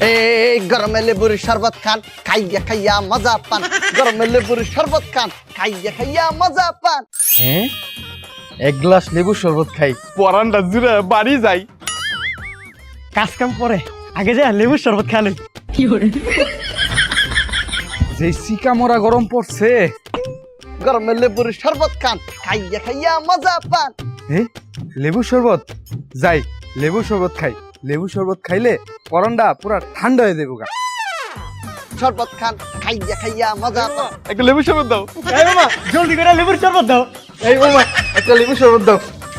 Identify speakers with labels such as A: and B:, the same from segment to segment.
A: এই গরমে লেবুর শরবত খান, খাইয়া খাইয়া মজা পান। গরমে লেবুর শরবত খান, খাইয়া খাইয়া মজা পান।
B: হ্যাঁ, এক গ্লাস লেবু শরবত খাই,
C: পরানটা জুড়ে বাড়ি যাই।
B: কাজ কাম পরে আগে যা লেবু শরবত খালে। যে সিকা মরা গরম পড়ছে।
A: গরমে লেবুর শরবত খান, খাইয়া খাইয়া মজা পান।
B: হ্যাঁ, লেবু শরবত যাই, লেবু শরবত খাই। লেবু শরবত খাইলে পরনটা পুরা ঠান্ডা হয়ে যাবো গা।
A: শরবত খান, খাইয়া খাইয়া মজা পান।
C: একটা লেবু শরবত দাও।
B: এই মামা জলদি করে লেবুর শরবত দাও। এই মামা একটা লেবু শরবত দাও।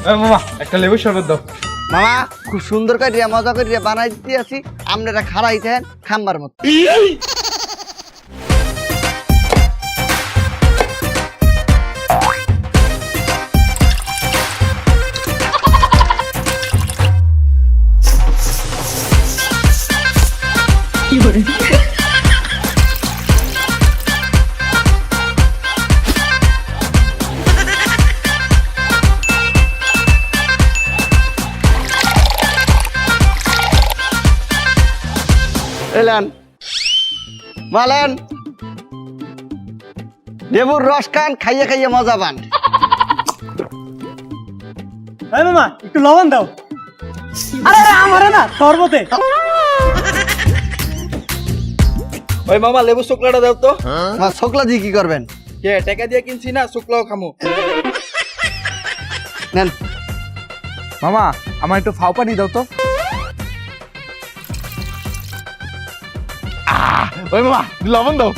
B: এই মামা একটা লেবু শরবত দাও।
A: মামা খুব সুন্দর করিয়া মজা করিয়া বানাই দিতে আছি, আপনারা খাড়াই থাকেন খাম্বার মতো। এলেন মালেন, লেবুর রস খান, খাইয়া খাইয়া মজা পান।
B: এই মামা একটু লবণ দাও। আরে আমারে না শরবতে। ওই মামা লেবু শুকলাটা দাও তো।
A: মা ছোকলা দিয়ে কি করবেন?
B: কে টাকা দিয়ে কিনছি না, শুকলাও খামু।
A: নেন।
B: মামা আমার একটু ফাও পানি দাও তো।
C: ওই মামা লবণ দাও,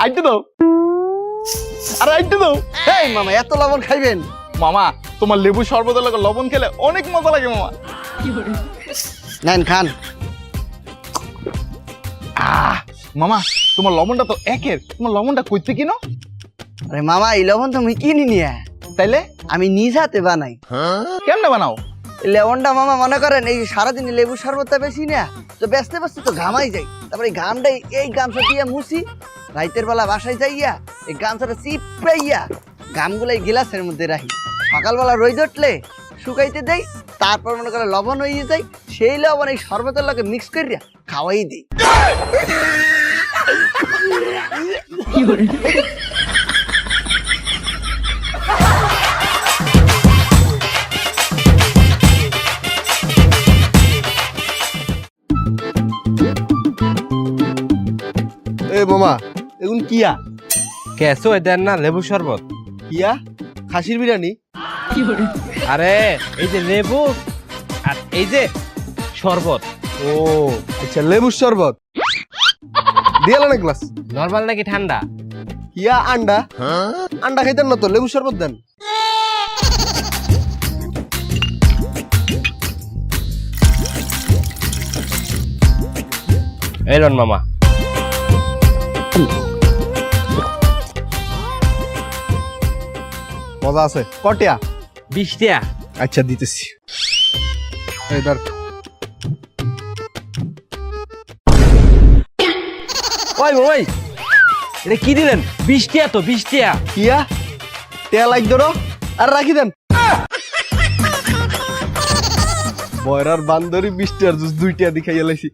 C: আইটু দাও, আরে আইটু দাও।
A: এই মামা এত লবণ খাইবেন?
C: মামা তোমার লেবু শরবতের লাগে লবণ খেলে অনেক মজা লাগে মামা।
A: নেন খান।
C: মামা তোমার লবণটা তো একের, তোমার লবণটা কইতে কিনো?
A: আরে মামা এই লবণ তো আমি কিনি নিয়ে,
C: তাইলে
A: আমি নিজ হাতে বানাই।
C: কেমনে বানাও?
A: এই লবণটা মামা মনে করেন এই সারাদিন লেবু শরবতটা বেশি না তো ব্যস্ত ব্যস্ত তো ঘামাই যাই, তারপরে এই ঘামটাই এই গামছা দিয়ে মুছি, রাইতের বেলা বাসায় যাইয়া এই গামছাটা চিপাইয়া ঘামগুলো এই গিলাসের মধ্যে রাখি, সকালবেলা রোদ উঠলে শুকাইতে দেই, তারপর মনে করে লবণ হয়ে যায়, সেই লবণ এই শরবতের লগে মিক্স করিয়া খাওয়াই দিই।
D: এ মামা এগুন কিয়া?
E: কেসো দেন না লেবু শরবত।
D: কিয়া খাসির বিরিয়ানি?
E: আরে এই যে লেবু আর এই যে শরবত।
D: ও আচ্ছা, লেবুর শরবত দিয়াল না গ্লাস।
E: নরমাল নাকি ঠান্ডা?
D: কিয়া আন্ডা? আন্ডা খাইতেন না তো, লেবুর শরবত দেন।
E: এই লন মামা।
D: মজা আছে। কটিয়া?
E: 20 টাকা।
D: আচ্ছা দিতেছি। এই ধর।
E: ওই ওই এটা কি দিলেন? 20 টাকা তো, 20 টাকা।
D: কিয়া তেল লাইক ধরো আর রাখি দেন। বয়রার বান্দরি 20 টাকার জুস 2 টাকা দি খাইয়া লাইছি।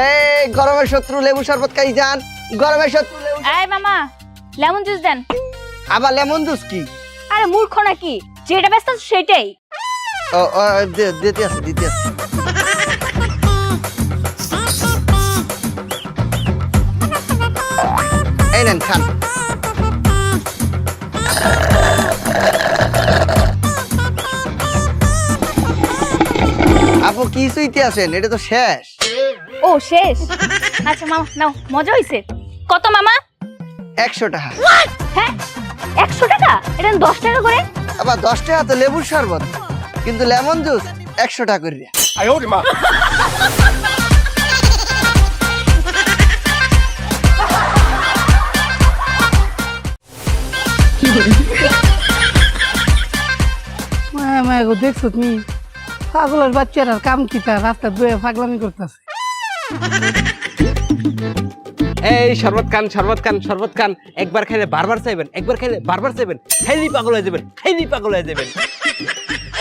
A: এই গরমের শত্রু লেবু শরবত খাই যান, গরমের শত্রু লেবু।
F: এই মামা লেমন জুস দেন।
A: আবার লেমন জুস কি?
F: আরে মূর্খ নাকি, যেটা ব্যস্ত আছে সেটাই।
A: ও দিতে আছে দিতে আছে। এই নেন খান। আপু কি সুইতে আছেন? এটা তো শেষ।
F: ও শেষ? আচ্ছা মামা নাও, মজা হইছে। কত মামা?
A: 100 টাকা।
F: হ্যাঁ 100 টাকা? এটা 10 টাকা করে।
A: আবার 10 টাকা তো লেবুর শরবত, কিন্তু লেমন জুস 100 টাকা করে।
C: আয়ো রে মা।
G: মায়া মায়া গো, দেখছো তুমি পাগলের বাচ্চারা কাম কিতা রাস্তা দুয়ে পাগলামি করতেছে।
E: এই শরবত খান, শরবত খান, শরবত খান। একবার খাইলে বারবার চাইবেন, একবার খাইলে বারবার চাইবেন। খাইলেই পাগল হয়ে যাবেন, খাইলেই পাগল হয়ে যাবেন।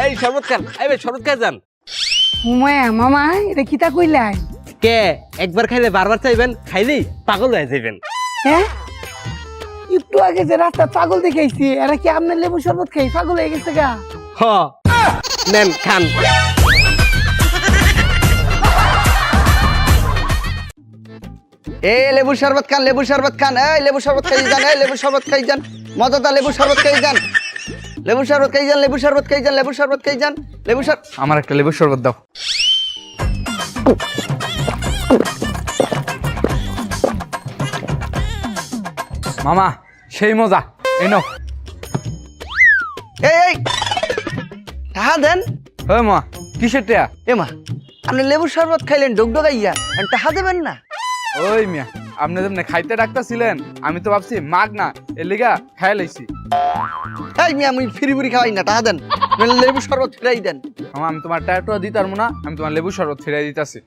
E: এই শরবত খান, এই ভাই শরবত খাই যান।
G: মায়া মামা এটা কিতা কইলাই?
E: কে একবার খাইলে বারবার চাইবেন, খাইলেই পাগল হয়ে যাবেন।
G: হ্যাঁ, একটু আগে যে রাস্তা পাগল দেখাইছি, এরা কি আপনার লেবু শরবত খাই পাগল হয়ে গেছে গা?
E: হ নেন খান।
A: এই লেবু শরবত খান, লেবু শরবত খান, এই লেবু শরবত খাই যান, এই লেবু শরবত খাই যান, মজাদার লেবু শরবত খাই যান, লেবু শরবত খাই যান, লেবু শরবত খাই যান, লেবু শরবত খাই যান, লেবু শরবত।
B: আমার একটা লেবুর শরবত দাও। মামা সেই মজা, এই নাও।
A: এই টাকা দেন।
B: ওই মা কিসের টেয়া?
A: এ মা, আপনি লেবু শরবত খাইলেন ডগডগাইয়া, আর টাকা দেবেন না?
B: ওই মিয়া, আপনি যেমনি খাইতে ডাকতেছিলেন আমি তো ভাবছি মাগ না, এর লিগা খাই লাইছি।
A: এই মিয়া, আমি ফ্রি ফ্রি খাওয়াই না, টাকা দেন, নইলে লেবু শরবত ফিরাই দেন।
B: মামা আমি তোমার টায়াটা দিতে পারবো না, আমি তোমার লেবু শরবত ফিরাই দিতেছি।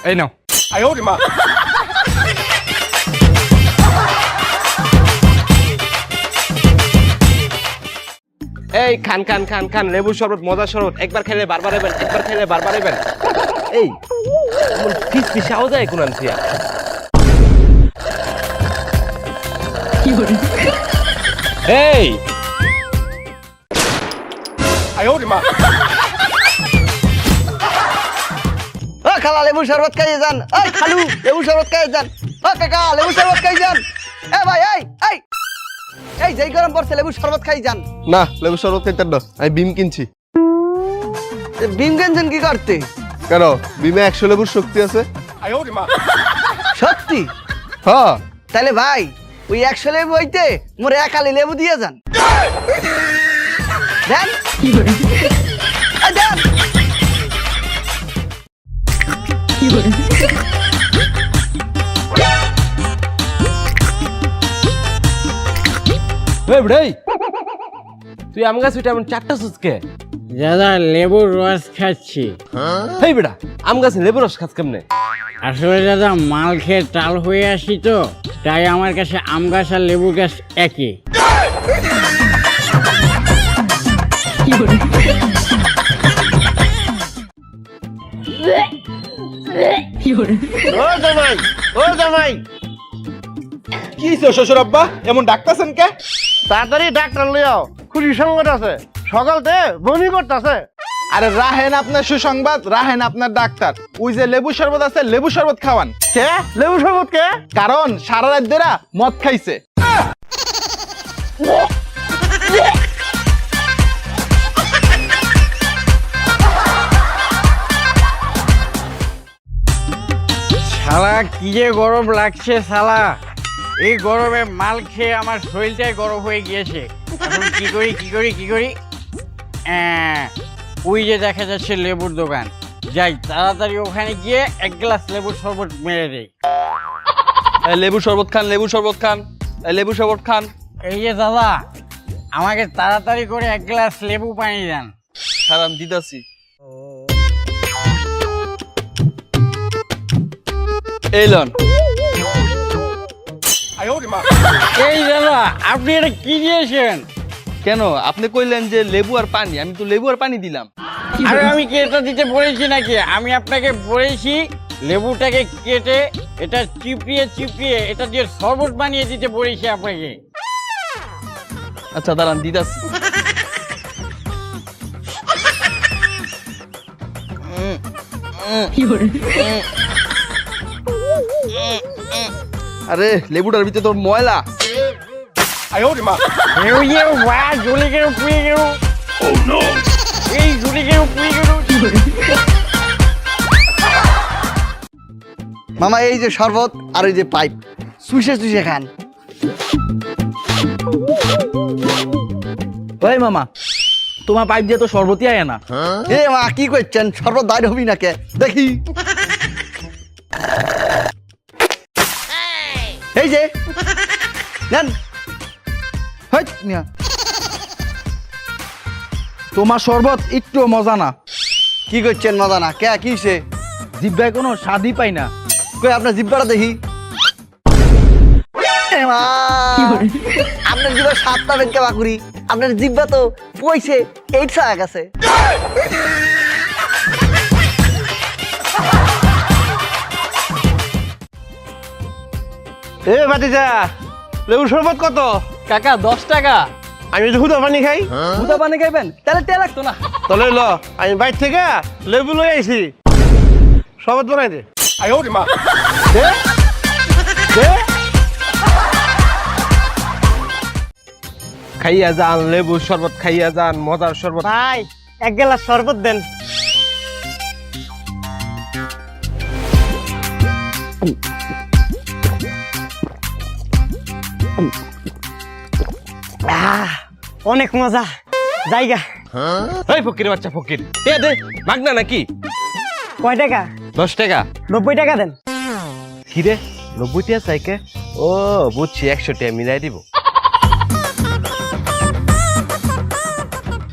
B: এই নাও।
E: এই খান খান খান খান, লেবু শরবত, মজা শরবত, একবার খাইলে বারবার এবেন, একবার খাইলে বারবার এবেন। এই ফিস ফিসাও যায় কোন আনছিয়া। এই
A: ও খালা, লেবু শরবত খাইয়ে যান। এই খালু, লেবু শরবত খাইয়ে যান। ও কাকা, লেবু শরবত খাই যান। এ ভাই, এই যেই গরম পড়ছে, লেবু শরবত খাই যান।
D: না, লেবু শরবত খাইতেন না, আমি বিম কিনছি।
A: বিম কিনছেন কি করতে?
D: কেন, বিমে 100 লেবুর শক্তি আছে।
A: সত্যি?
D: হ্যাঁ।
A: তাহলে ভাই, ওই 100 লেবু হইতে মোরে একালি লেবু দিয়ে যান। দেন। এই দেন।
E: এই বেড়াই, তুই আম গাছ উঠে এমন চারটা সুচকে?
H: দাদা লেবুর রস খাচ্ছি।
E: এই বেড়া, আম গাছে লেবু রস খাস কেমনে?
H: আসলে দাদা মাল খেয়ে টাল হয়ে আসি তো, তাই আমার কাছে আম গাছ আর লেবু গাছ একই।
C: ও জামাই, কি হইছে শ্বশুর আব্বা, এমন ডাকতেছেন কে?
I: তাড়াতাড়ি ডাক্তার লিয়াও, খুশি সংকট আছে, সকালতে বমি করতেছে।
C: আরে রাহেন আপনার সুসংবাদ, রাহেন আপনার ডাক্তার। ওই যে লেবু শরবত আছে, লেবু শরবত খাওয়ান।
I: কে লেবু শরবত কে?
C: কারণ সারা রাত ধরে মদ খাইছে।
H: শালা কি যে গরম লাগছে শালা, এই গরমে মাল খেয়ে আমার শরীরটাই গরম হয়ে গিয়েছে। এখন কি করি ওই যে দেখা যাচ্ছে লেবুর দোকান, যাই তাড়াতাড়ি ওখানে গিয়ে এক গ্লাস লেবুর শরবত মেরে দেই।
B: লেবু শরবত খান, লেবু শরবত খান, লেবু শরবত খান।
H: এই যে দাদা, আমাকে তাড়াতাড়ি করে এক গ্লাস লেবু পানি দেন।
B: সারাম দিদাসি। এই লন।
H: এই দাদা, আপনি এটা কি দিয়েছেন?
B: কেন, আপনি কইলেন যে লেবু আর পানি, আমি তো লেবু আর পানি দিলাম।
H: আরে আমি কি এটা দিতে বলেছি নাকি? আমি আপনাকে বলেছি লেবুটাকে কেটে এটা চিপিয়ে এটা দিয়ে শরবত বানিয়ে দিতে বলেছি আপনাকে।
B: আচ্ছা দাঁড়ান দিদাসি। আরে লেবুটার ভিতরে তোর ময়লা।
H: জ্বলে গেল, পুড়ে গেল, এই জ্বলে গেল, পুড়ে গেল।
A: মামা, এই যে শরবত আর এই যে পাইপ, চুষে চুষে খান।
E: ওই মামা, তোমার পাইপ দিয়ে তো শরবতই আয় না।
A: এ মা, কি করছেন? শরবত দাঁড় হবি না কে? দেখি। এই যে নেন। হইত মিয়া,
E: তোমার শরবত একটু মজা না।
A: কি করছেন মজা না? কে কিসে?
E: জিব্বায় কোনো স্বাদই পাই না।
A: কই আপনার জিব্বাটা দেখি। এ মা আপনার জিব্বা সাত পাবেন কে বাকুরি আপনার জিব্বা তো কইছে 8 ছায়া গেছে
I: এ ভাতিজা লেবু শরবত কত?
E: কাকা 10 টাকা।
I: আমি তো হুদা পানি খাই।
E: দুধা পানি খাইবেন তাহলে তে লাগতো না।
I: তাহলে ল আমি বাইর থেকে লেবু লই আইছি, শরবত বানাই দে। আই ওরে মা, দে দে।
E: খাইয়া যান লেবু শরবত, খাইয়া যান মজার শরবত।
H: ভাই 1 গ্লাস শরবত দেন। অনেক মজা জায়গা।
E: এই ফকির বাচ্চা ফকির, দে দে মাগনা নাকি?
H: কয় টাকা?
E: 10 টাকা।
H: 90 টাকা দেন।
E: কি রে 90 টাকা চাইকে? ও বুঝছি, 100 টাকা মিলাই দিব।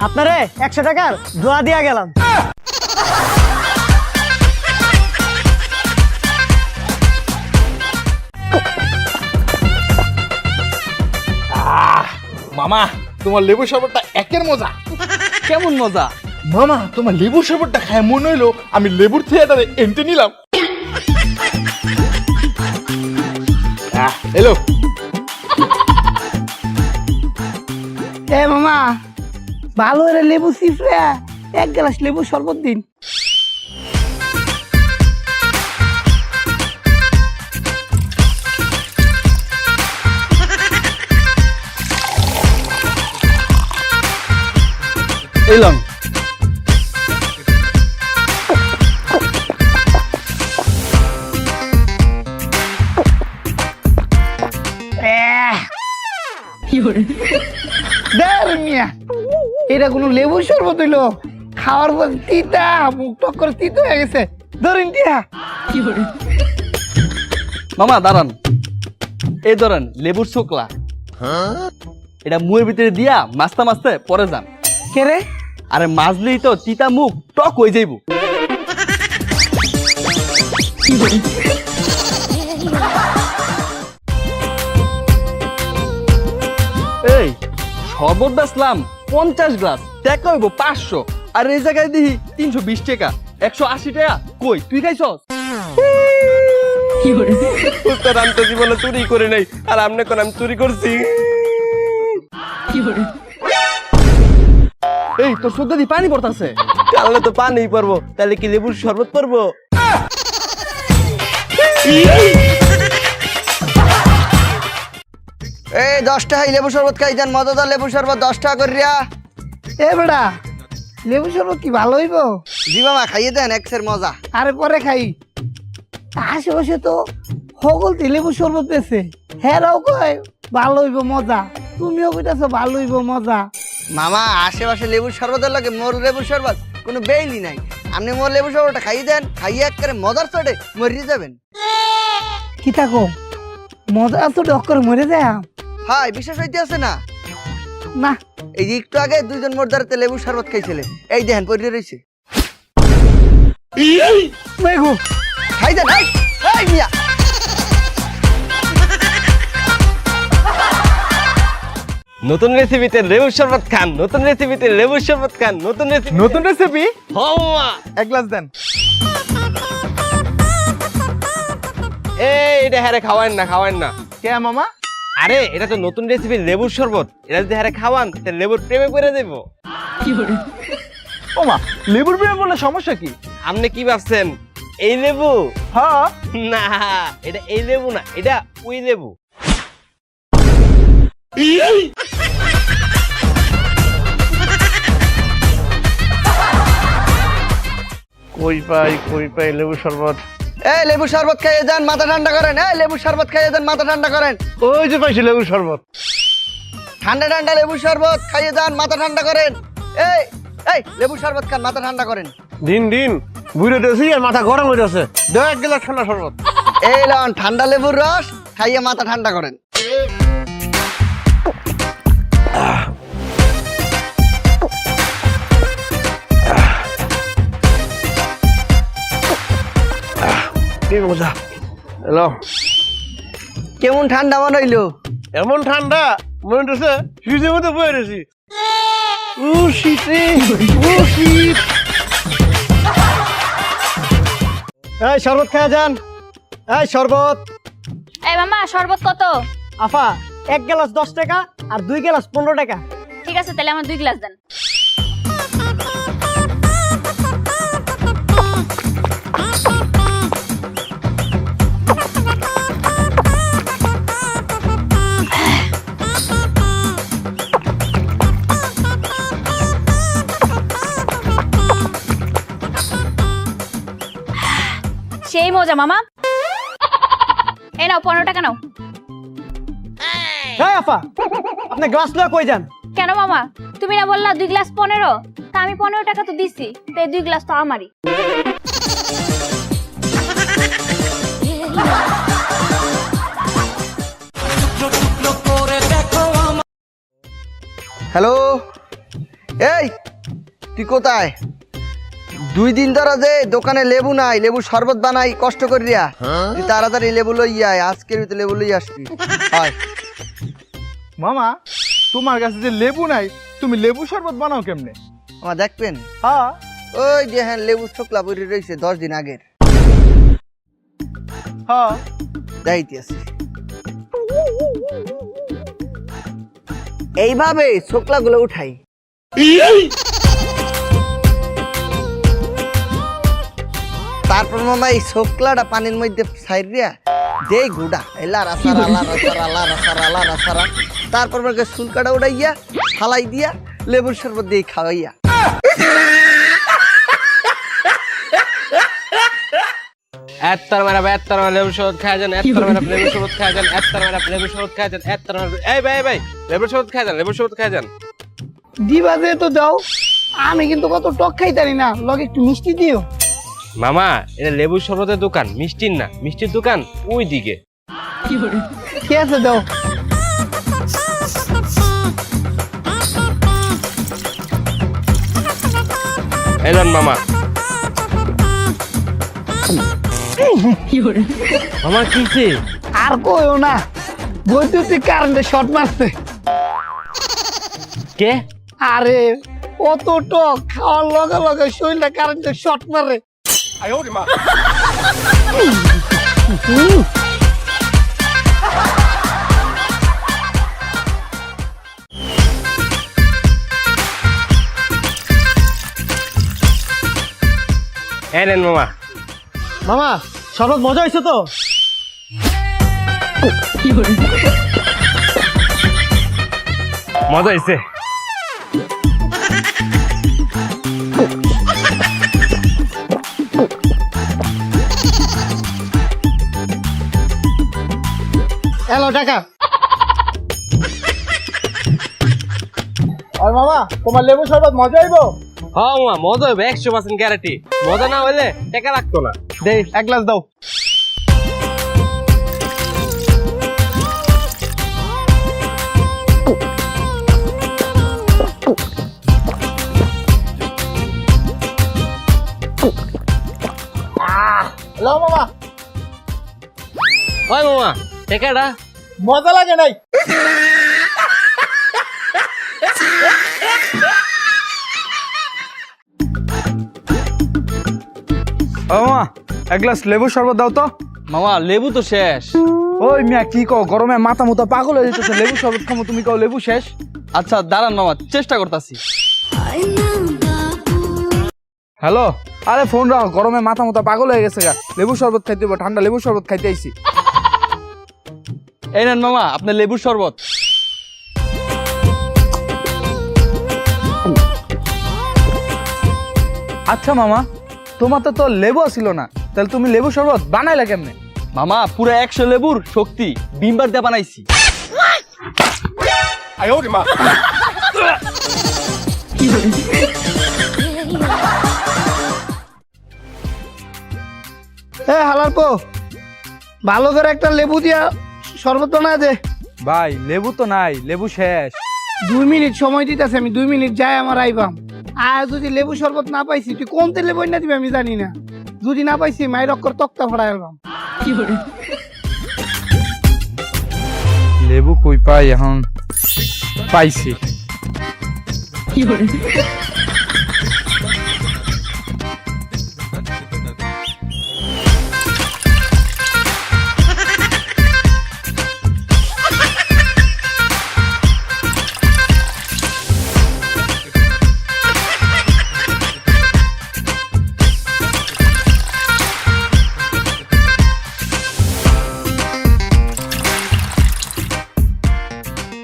H: আপনারে 100 টাকার দোয়া দিয়া গেলাম।
C: মামা তোমার লেবু শরবতটা একের মজা।
E: কেমন মজা?
C: মামা তোমার লেবু শরবতটা খায় মনে হইলো আমি লেবুর থিয়েটারে এন্ট্রি নিলাম। এলো
G: এ মামা ভালো করে লেবু চিপড়ে 1 গ্লাস লেবু শরবত দিন।
B: এলাম
G: এটা কোনো লেবু শরবত হইলো? খাওয়ার পর তিতা, মুখ টক করে তিতা হয়ে গেছে। ধরেন টিয়া।
B: মামা দাঁড়ান, এই ধরেন লেবুর শুকলা, এটা মুয়ের ভিতরে দিয়া মাছতে মাছতে পরে যান।
G: কে রে?
B: আরে মাজলেই তো তিতা মুখ টক হয়ে যাইব। এই শরবত বেচলাম 50 গ্লাস, টাকা হইব 500, আর এই জায়গায় দিই 320 টাকা, 180 টাকা। কই তুই খাইছস?
E: উস্তাদ আমি তো জীবনে চুরি করে নাই, আর আমনে কোন আমি চুরি করছি?
B: এই তোর চোখ দিয়ে পানি পড়তাছে।
E: তাহলে তো পানি পারবো, তাহলে কি লেবুর শরবত পারবো?
A: এই 10 টাকায় লেবু শরবত খাই যান, মজাদার লেবু শরবত 10 টাকা করিয়া।
G: এ বেটা লেবু শরবত কি ভালো হইব?
A: জি মামা খাইয়ে দেন, এক্সের মজা।
G: আরে পরে খাই। আশেপাশে তো সকলতে লেবু শরবত পেয়েছে, হেরাও কয় ভালো হইব মজা, তুমিও কইতাছো ভালো হইব মজা।
A: মামা আশেপাশে লেবুর শরবতের লাগে মোর লেবুর শরবত কোনো বেইলি নাই। আপনি মোর লেবু শরবতটা খাইয়ে দেন, খাইয়ে একেবারে মজার চটে মরিয়ে যাবেন।
G: কি থাকো মজা তো ডক্কর মরে যায়
A: হাই বিশ্বাস হইতে আছে না?
G: না।
A: এই যে একটু আগে 2 জন মোর দ্বারাতে লেবুর শরবত খাইছিলে, এই দেখেন পড়ে রয়েছে।
G: মেঘু
A: খাই দেন, এই এই মিয়া।
E: নতুন রেসিপিতে লেবুর শরবত খান, নতুন রেসিপিতে লেবুর শরবত খান, নতুন রেসিপি।
C: নতুন রেসিপি,
E: হওয়া
C: 1 গ্লাস দেন।
E: এই এটা হ্যারে খাওয়ান না, খাওয়ান না।
C: কে মামা?
E: আরে এটা তো নতুন রেসিপি লেবুর শরবত, এটা যদি হ্যারে খাওয়ান তাহলে লেবুর প্রেমে পড়ে দেবো।
C: ও মা, লেবুর প্রেমে বললে সমস্যা কি?
E: আপনি কি ভাবছেন এই লেবু?
C: হ্যাঁ
E: না, এটা এই লেবু না, এটা ওই লেবু।
I: কই পাই লেবু শরবত।
A: এই লেবু শরবত খাইয়ে যান, মাথা ঠান্ডা করেন। এই লেবু শরবত খাইয়ে যান, মাথা ঠান্ডা করেন।
I: ওই যে পাইছি লেবু শরবত।
A: ঠান্ডা ঠান্ডা লেবু শরবত খাইয়ে যান, মাথা ঠান্ডা করেন। এই এই লেবু শরবত খান, মাথা ঠান্ডা করেন।
I: দিন বুড়ে দেছি আর মাথা গরম হয়ে যাচ্ছে, দে 1 গ্লাস ঠান্ডা শরবত।
A: এই লন ঠান্ডা লেবুর রস, খাইয়ে মাথা ঠান্ডা করেন।
I: কি মজা। হ্যালো
A: কেমন ঠান্ডা মনে হইলো?
I: এমন ঠান্ডা মনে হচ্ছে ফ্রিজের মধ্যে বয়ে রয়েছি। ও শীত রে, ও শীত।
G: এই শরবত খাওয়া যান। এই শরবত।
F: এই মামা শরবত কত?
G: আফা 1 গ্লাস 10 টাকা আর 2 গ্লাস 15 টাকা।
F: ঠিক আছে তাহলে আমার 2 গ্লাস দেন। সেই মজা মামা। এই নাও 15 টাকা নাও।
G: এই আফা আপনি গ্লাস লয়ে কই যান?
F: কেন মামা তুমি না বললা 2 গ্লাস 15? তা আমি 15 টাকা তো দিছি, তো এই 2 গ্লাস তো আমারই।
A: হ্যালো, এই তুই কোথায়? 2 দিন ধরে যে দোকানে লেবু নাই, লেবু শরবত বানাই কষ্ট করিয়া, তুই তাড়াতাড়ি লেবু লই আয়, আজকের ভিতরে লেবু লই আসবি। হয়
C: মামা তোমার কাছে যে লেবু নাই, তুমি লেবু শরবত বানাও কেমনে?
A: আমার দেখবেন?
C: হ্যাঁ
A: ওই যে হ্যাঁ লেবু শুকলা পরি রয়েছে 10 দিন আগের,
C: হ্যাঁ
A: দেখাইতে আছে। এইভাবে শুকলা গুলো উঠাই, তারপর মামা এই শুকলাটা পানির মধ্যে ছাইরিয়া দেই গুড়া এলা রাসারা লা রাসারা লা রাসারা লা রাসারা, তারপর মাকে শুলকাটা উড়াইয়া ফালাই দিয়া লেবুর শরবত দিয়ে খাওয়াইয়া।
E: এত্তর মারা লেবু শরবত খাওয়া যান, এত্তর মারা লেবু শরবত খাওয়া যান, এত্তর মারা লেবু শরবত খাওয়া যান, এত্তর মারা এই ভাই লেবু শরবত খাওয়া যান, লেবু শরবত খাওয়া যান।
G: দিবা যে তো দাও, আমি কিন্তু কত টক খাইতারি না, লগে একটু মিষ্টি দিও।
E: মামা এটা লেবু শরবতের দোকান, মিষ্টির না, মিষ্টির দোকান ওই দিকে।
G: ঠিক আছে দাও।
E: এলেন মামা। মামা কিছে?
G: আর কইও না, বৈদ্যুতিক কারেন্টে শর্ট মারছে।
E: কে?
G: আরে অত টক খাওয়ার লগে লগে শরীরটা কারেন্টে শর্ট মারে।
E: এলেন মামা।
G: মামা শরবত মজা হয়েছে তো?
E: মজা হয়েছে।
G: এলো টাকা।
C: আর মামা তোমার লেবু শরবত মজা হইব?
E: হ্যাঁ মামা মজা হবে, 100% গ্যারান্টি। মজা না হইলে টাকা লাগতো না।
C: দেই 1 গ্লাস দাও। হ্যালো মামা,
E: ওই মামা টাকাটা
C: মজা লাগে নাই? ও মামা 1 গ্লাস লেবু শরবত দাও তো।
B: মামা লেবু তো শেষ।
C: ওই মিয়া কি কও, গরমে মাথা মুথা পাগল হয়ে যেতেছে, লেবু শরবত খামো, তুমি কও লেবু শেষ।
B: আচ্ছা দাঁড়ান মামা, চেষ্টা করতেছি।
C: হ্যালো, আরে ফোন রাখো, গরমে মাথা মুথা পাগল হয়ে গেছে গা, লেবু শরবত খাইতে হবে, ঠান্ডা লেবু শরবত খাইতে আইছি।
B: এই নেন মামা আপনার লেবুর শরবত।
C: আচ্ছা মামা, তোমার তো লেবু ছিল না, তাহলে তুমি লেবু শরবত বানাইলা কেমনে?
B: মামা পুরো 100 লেবুর শক্তি বিমবার দিয়ে বানাইছি।
G: হালার পো ভালো করে একটা লেবু দিয়া শরবত বানায় দে।
C: ভাই লেবু তো নাই, লেবু শেষ।
G: 2 মিনিট সময় দিতেছে, আমি 2 মিনিট যাই আমার আইবাম। আর যদি লেবু শরবত না পাইছি, তুই কোন তেলে বইনা দিবি আমি জানি না। যদি না পাইছি মায়ের অক্ষর তক্তা ফড়াই এলাম।
C: লেবু কই পাই এখন? পাইছি।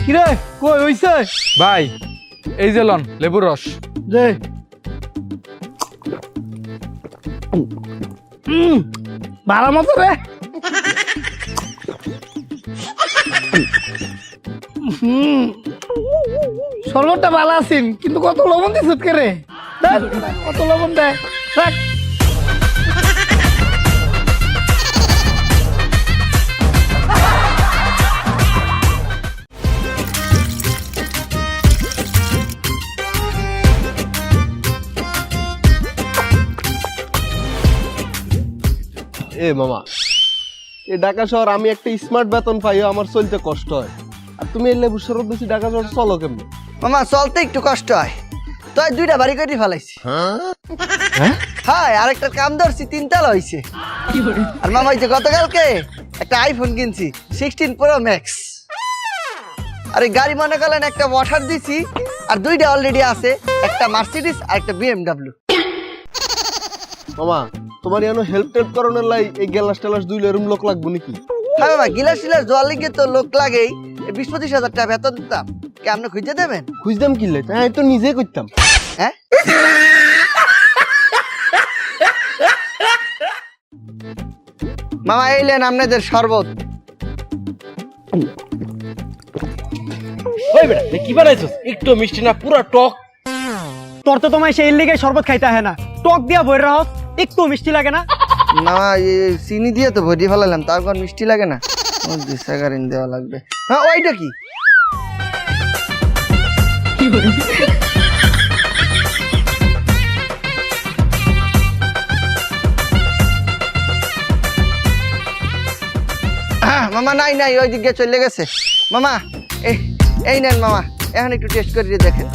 G: কিরে কই হইছে?
C: ভাই এই যে লন লেবুর রস।
G: দে ভালো মতো রে। শরবতটা ভালো আছেন কিন্তু কত লবণ দিস কে রে? কত লবণ দেয় রাখ।
D: এ মামা, এই ঢাকা শহর আমি একটা স্মার্ট বেতন পাইও আমার চলতে কষ্ট হয়, আর তুমি এই লেবু শরবত বেশি ঢাকা শহর চলো কেমনি?
A: মামা চলতে একটু কষ্ট হয়, তাই 2টা বাড়ি করে ফেলাইছি। হ্যাঁ, আরেকটার কাম ধরছি, 3 তালা হয়েছে। আর মামা এই যে গতকালকে একটা আইফোন কিনছি 16 Pro Max। আর এই গাড়ি মনে করলেন একটা ওয়াটার দিছি, আর 2টা অলরেডি আছে, একটা মার্সিডিস আর একটা BMW।
D: মামা তোমার এনো হেল্প টেল্প করানোর লাই এই গ্যালাস টেলাস 2 এরম লোক লাগবো নাকি?
A: হ্যাঁ মামা, গিলাস টিলাস জল লিগে তো লোক লাগেই। 20-25 হাজার টাকা বেতন দিতাম, কে আপনি খুঁজে দেবেন?
D: খুঁজতাম কিনলে হ্যাঁ তো নিজেই করতাম।
A: হ্যাঁ, মামা এইলেন আপনাদের শরবত।
E: ওই বেটা তুই কি বানাইছস? একটু মিষ্টি না, পুরা টক।
H: তোর তো তোমায় সেই লিগে শরবত খাইতে হয় না, টক দিয়া বই রহস, একটু মিষ্টি লাগে না?
A: মামা এই চিনি দিয়ে তো ভরি ফেলালাম, তারপর মিষ্টি লাগে না? দিশাগারিন দেওয়া লাগবে। হ্যাঁ, ওইটা কি? মামা নাই নাই, ওই দিকে চলে গেছে। মামা এই নেন মামা, এখন একটু টেস্ট করে দেখেন।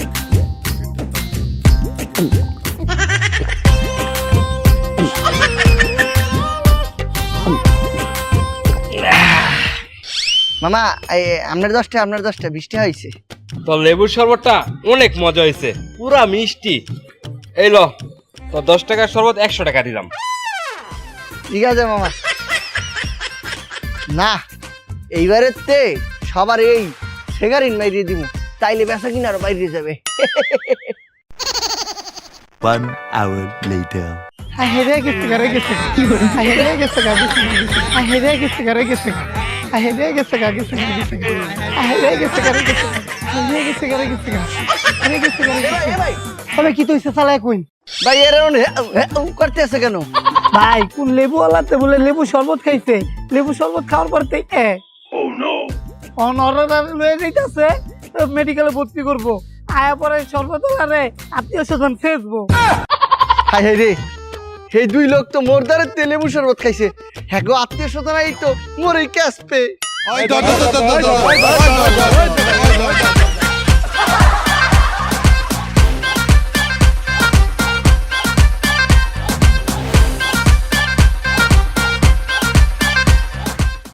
A: মামা আপনার 10টা 20টা হয়েছে।
E: তো লেবুর শরবতটা অনেক মজা হয়েছে, পুরা মিষ্টি। এই লো, তো 10 টাকার শরবত 100 টাকা দিলাম।
A: ঠিক আছে মামা। না, এইবারের তে সবার এই সেগারিন মাইরিয়ে দিব, তাইলে বেচা কিনা আরো বাইরে যাবে।
J: 1 hour later.
G: হেরে গেছে হেরে গেছে হেরে গেছে হেরে গেছে হেরে গেছে হেরে গেছে হেরে গেছে হেরে গেছে হেরে গেছে হেরে গেছে হেরে গেছে হেরে গেছে হেরে গেছে। তবে কি তুই চালায় কইন
A: ভাই এর করতে আছে কেন?
G: ভাই কোন লেবু আলাতে বলে লেবু শরবত খাইছে, লেবু শরবত খাওয়ার পর থেকে অনরার লয়ে যাইতাছে মেডিকেলে ভর্তি করবো, আয়া পরে শরবত আরে আত্মীয় স্বজন ফেসবো।
A: হাই হাই রে, সেই 2 লোক তো মোরদারের তেলে লেবু শরবত খাইছে, হ্যাঁ গো আত্মীয় স্বজন এই তো মোর এই ক্যাশ পে।